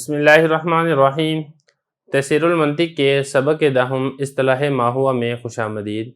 بسم اللہ الرحمن الرحیم۔ تفسیر المنطق کے سبق دہم اصطلاح ما ہوا میں خوش آمدید۔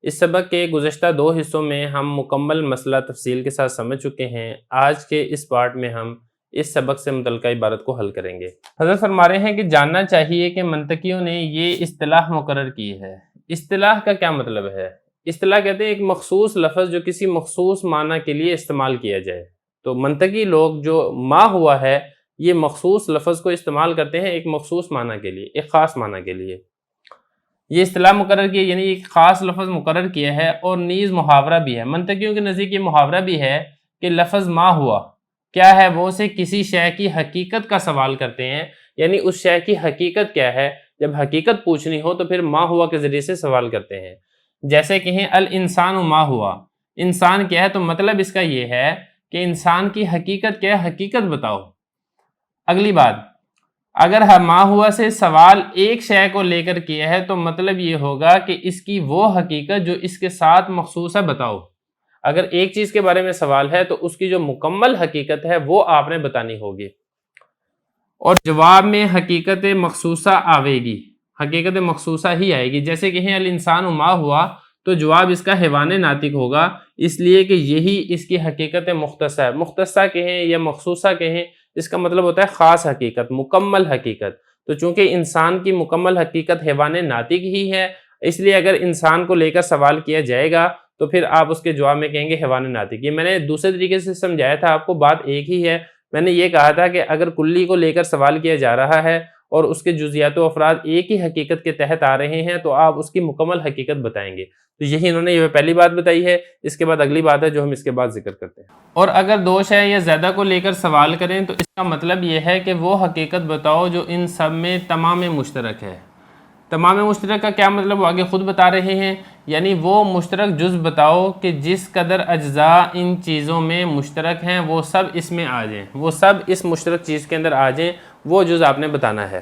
اس سبق کے گزشتہ 2 حصوں میں ہم مکمل مسئلہ تفصیل کے ساتھ سمجھ چکے ہیں۔ آج کے اس پارٹ میں ہم اس سبق سے متعلقہ عبارت کو حل کریں گے۔ حضرت فرما رہے ہیں کہ جاننا چاہیے کہ منطقیوں نے یہ اصطلاح مقرر کی ہے۔ اصطلاح کا کیا مطلب ہے؟ اصطلاح کہتے ہیں ایک مخصوص لفظ جو کسی مخصوص معنی کے لیے استعمال کیا جائے۔ تو منطقی لوگ جو ما ہوا ہے یہ مخصوص لفظ کو استعمال کرتے ہیں ایک مخصوص معنی کے لیے، ایک خاص معنی کے لیے۔ یہ اصطلاح مقرر کی ہے، یعنی ایک خاص لفظ مقرر کیا ہے، اور نیز محاورہ بھی ہے۔ منطقیوں کے نزدیک یہ محاورہ بھی ہے کہ لفظ ما ہوا کیا ہے، وہ سے کسی شے کی حقیقت کا سوال کرتے ہیں، یعنی اس شے کی حقیقت کیا ہے۔ جب حقیقت پوچھنی ہو تو پھر ما ہوا کے ذریعے سے سوال کرتے ہیں۔ جیسے کہیں الانسان ما ہوا، انسان کیا ہے، تو مطلب اس کا یہ ہے کہ انسان کی حقیقت کیا ہے، حقیقت بتاؤ۔ اگلی بات، اگر ما ہوا سے سوال ایک شے کو لے کر کیا ہے تو مطلب یہ ہوگا کہ اس کی وہ حقیقت جو اس کے ساتھ مخصوص ہے بتاؤ۔ اگر ایک چیز کے بارے میں سوال ہے تو اس کی جو مکمل حقیقت ہے وہ آپ نے بتانی ہوگی، اور جواب میں حقیقت مخصوصہ آئے گی، حقیقت مخصوصہ ہی آئے گی۔ جیسے کہیں الانسان ما ہوا تو جواب اس کا حیوان ناطق ہوگا، اس لیے کہ یہی اس کی حقیقت مختصہ ہے۔ مختصہ کہیں یا مخصوصہ کہیں، اس کا مطلب ہوتا ہے خاص حقیقت، مکمل حقیقت۔ تو چونکہ انسان کی مکمل حقیقت حیوان ناطق ہی ہے، اس لیے اگر انسان کو لے کر سوال کیا جائے گا تو پھر آپ اس کے جواب میں کہیں گے حیوان ناطق۔ یہ میں نے دوسرے طریقے سے سمجھایا تھا آپ کو، بات ایک ہی ہے۔ میں نے یہ کہا تھا کہ اگر کلی کو لے کر سوال کیا جا رہا ہے اور اس کے جزیات و افراد ایک ہی حقیقت کے تحت آ رہے ہیں تو آپ اس کی مکمل حقیقت بتائیں گے۔ تو یہی انہوں نے یہ پہلی بات بتائی ہے۔ اس کے بعد اگلی بات ہے جو ہم اس کے بعد ذکر کرتے ہیں۔ اور اگر 2 شے یا زیادہ کو لے کر سوال کریں تو اس کا مطلب یہ ہے کہ وہ حقیقت بتاؤ جو ان سب میں تمام مشترک ہے۔ تمام مشترک کا کیا مطلب وہ آگے خود بتا رہے ہیں، یعنی وہ مشترک جز بتاؤ کہ جس قدر اجزاء ان چیزوں میں مشترک ہیں وہ سب اس میں آ جائیں، وہ سب اس مشترک چیز کے اندر آ جائیں، وہ جز آپ نے بتانا ہے۔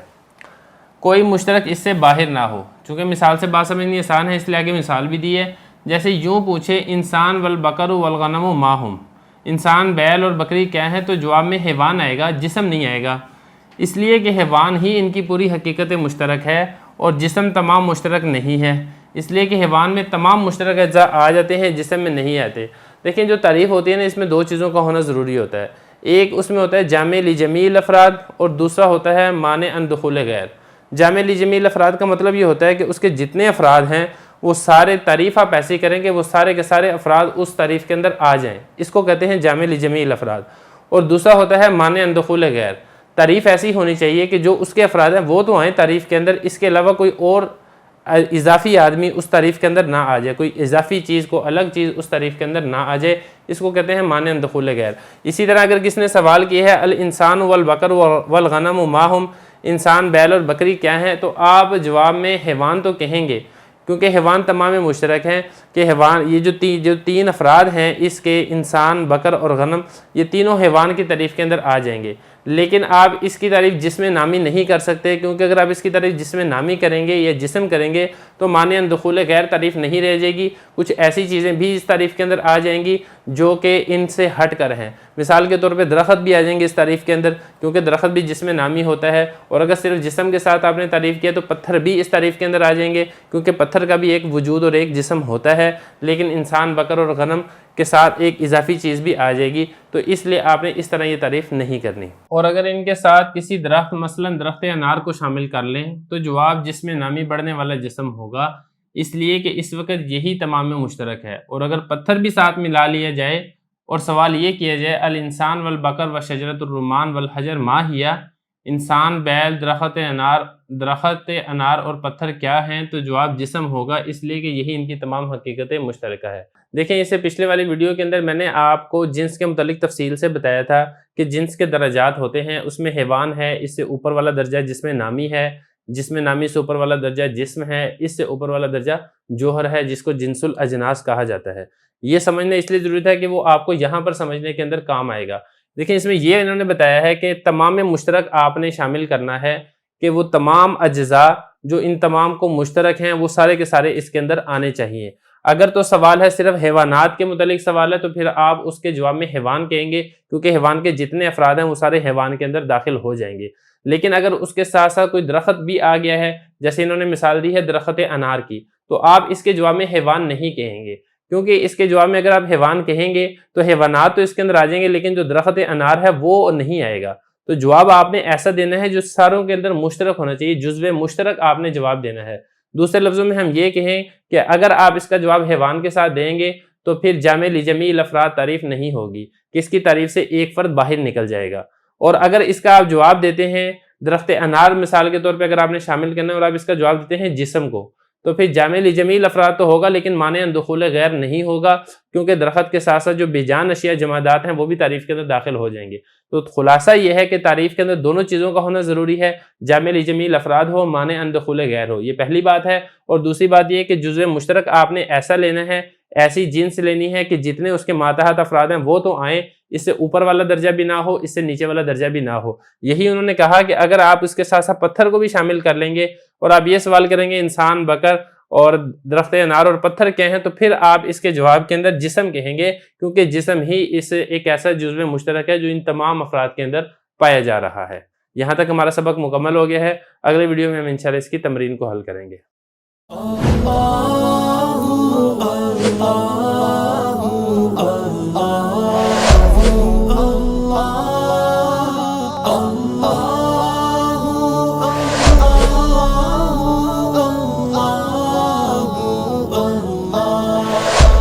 کوئی مشترک اس سے باہر نہ ہو۔ چونکہ مثال سے بات سمجھنی آسان ہے اس لیے آگے مثال بھی دی ہے۔ جیسے یوں پوچھے انسان والبقر والغنم ما ہم، انسان بیل اور بکری کیا ہیں، تو جواب میں حیوان آئے گا، جسم نہیں آئے گا، اس لیے کہ حیوان ہی ان کی پوری حقیقت مشترک ہے اور جسم تمام مشترک نہیں ہے، اس لیے کہ حیوان میں تمام مشترک اجزاء آ جاتے ہیں، جسم میں نہیں آتے۔ لیکن جو تعریف ہوتی ہے نا، اس میں 2 چیزوں کا ہونا ضروری ہوتا ہے۔ ایک اس میں ہوتا ہے جامع لجمیع الافراد، اور دوسرا ہوتا ہے مانع عن دخول غیر۔ جامع لجمیع الافراد کا مطلب یہ ہوتا ہے کہ اس کے جتنے افراد ہیں وہ سارے، تعریف آپ ایسی کریں کہ وہ سارے کے سارے افراد اس تعریف کے اندر آ جائیں، اس کو کہتے ہیں جامع لجمیع الافراد۔ اور دوسرا ہوتا ہے مانع عن دخول غیر، تعریف ایسی ہونی چاہیے کہ جو اس کے افراد ہیں وہ تو آئیں تعریف کے اندر، اس کے علاوہ کوئی اور اضافی آدمی اس تعریف کے اندر نہ آ جائے، کوئی اضافی چیز، کو الگ چیز اس تعریف کے اندر نہ آ جائے، اس کو کہتے ہیں مانع عن دخول غیر۔ اسی طرح اگر کس نے سوال کیا ہے الانسان والبقر والغنم ما ہم، انسان بیل اور بکری کیا ہیں، تو آپ جواب میں حیوان تو کہیں گے، کیونکہ حیوان تمام مشترک ہیں کہ حیوان، یہ جو 3 افراد ہیں اس کے، انسان، بکر اور غنم، یہ تینوں حیوان کی تعریف کے اندر آ جائیں گے۔ لیکن آپ اس کی تعریف جسم نامی نہیں کر سکتے، کیونکہ اگر آپ اس کی تعریف جسم نامی کریں گے یا جسم کریں گے تو مانع عن دخول غیر تعریف نہیں رہ جائے گی، کچھ ایسی چیزیں بھی اس تعریف کے اندر آ جائیں گی جو کہ ان سے ہٹ کر ہیں۔ مثال کے طور پہ درخت بھی آ جائیں گے اس تعریف کے اندر، کیونکہ درخت بھی جسم نامی ہوتا ہے۔ اور اگر صرف جسم کے ساتھ آپ نے تعریف کیا تو پتھر بھی اس تعریف کے اندر آ جائیں گے، کیونکہ پتھر کا بھی ایک وجود اور ایک جسم ہوتا ہے، لیکن انسان، بکر اور غنم کے ساتھ ایک اضافی چیز بھی آ جائے گی، تو اس لیے آپ نے اس طرح یہ تعریف نہیں کرنی۔ اور اگر ان کے ساتھ کسی درخت، مثلا درخت انار کو شامل کر لیں تو جواب جسم نامی بڑھنے والا جسم ہوگا، اس لیے کہ اس وقت یہی تمام میں مشترک ہے۔ اور اگر پتھر بھی ساتھ ملا لیا جائے اور سوال یہ کیا جائے الانسان والبقر وشجرۃ الرمان والحجر ما ہی، انسان، بیل، درخت انار اور پتھر کیا ہیں، تو جواب جسم ہوگا، اس لیے کہ یہی ان کی تمام حقیقت مشترکہ ہے۔ دیکھیں اسے پچھلے والی ویڈیو کے اندر میں نے آپ کو جنس کے متعلق تفصیل سے بتایا تھا کہ جنس کے درجات ہوتے ہیں، اس میں حیوان ہے، اس سے اوپر والا درجہ جسم نامی ہے، جسم نامی سے اوپر والا درجہ جسم ہے، اس سے اوپر والا درجہ جوہر ہے، جس کو جنس الاجناس کہا جاتا ہے۔ یہ سمجھنا اس لیے ضروری ہے کہ وہ آپ کو یہاں پر سمجھنے کے اندر کام آئے گا۔ دیکھیں اس میں یہ انہوں نے بتایا ہے کہ تمام مشترک آپ نے شامل کرنا ہے کہ وہ تمام اجزاء جو ان تمام کو مشترک ہیں وہ سارے کے سارے اس کے اندر آنے چاہیے۔ اگر تو سوال ہے صرف حیوانات کے متعلق سوال ہے تو پھر آپ اس کے جواب میں حیوان کہیں گے، کیونکہ حیوان کے جتنے افراد ہیں وہ سارے حیوان کے اندر داخل ہو جائیں گے۔ لیکن اگر اس کے ساتھ ساتھ کوئی درخت بھی آ گیا ہے، جیسے انہوں نے مثال دی ہے درخت انار کی، تو آپ اس کے جواب میں حیوان نہیں کہیں گے، کیونکہ اس کے جواب میں اگر آپ حیوان کہیں گے تو حیوانات تو اس کے اندر آ جائیں گے، لیکن جو درخت انار ہے وہ نہیں آئے گا۔ تو جواب آپ نے ایسا دینا ہے جو ساروں کے اندر مشترک ہونا چاہیے، جزو مشترک آپ نے جواب دینا ہے۔ دوسرے لفظوں میں ہم یہ کہیں کہ اگر آپ اس کا جواب حیوان کے ساتھ دیں گے تو پھر جامع لجمیع الافراد تعریف نہیں ہوگی، کس کی تعریف سے ایک فرد باہر نکل جائے گا۔ اور اگر اس کا آپ جواب دیتے ہیں درخت انار مثال کے طور پہ اگر آپ نے شامل کرنا ہے اور آپ اس کا جواب دیتے ہیں جسم کو، تو پھر جامع لجمیع الافراد تو ہوگا لیکن مانع دخول غیر نہیں ہوگا، کیونکہ درخت کے ساتھ ساتھ جو بے جان اشیاء جمادات ہیں وہ بھی تعریف کے اندر داخل ہو جائیں گے۔ تو خلاصہ یہ ہے کہ تعریف کے اندر دونوں چیزوں کا ہونا ضروری ہے، جامع لجمیع الافراد ہو، مانع دخول غیر ہو، یہ پہلی بات ہے۔ اور دوسری بات یہ ہے کہ جزو مشترک آپ نے ایسا لینا ہے، ایسی جنس لینی ہے کہ جتنے اس کے ماتحت افراد ہیں وہ تو آئیں، اس سے اوپر والا درجہ بھی نہ ہو، اس سے نیچے والا درجہ بھی نہ ہو۔ یہی انہوں نے کہا کہ اگر آپ اس کے ساتھ ساتھ پتھر کو بھی شامل کر لیں گے اور آپ یہ سوال کریں گے انسان، بکر اور درخت انار اور پتھر کیا ہیں، تو پھر آپ اس کے جواب کے اندر جسم کہیں گے، کیونکہ جسم ہی اس ایک ایسا جزو مشترک ہے جو ان تمام افراد کے اندر پایا جا رہا ہے۔ یہاں تک ہمارا سبق مکمل ہو گیا ہے، اگلے ویڈیو میں ہم انشاءاللہ اس کی تمرین کو حل کریں گے۔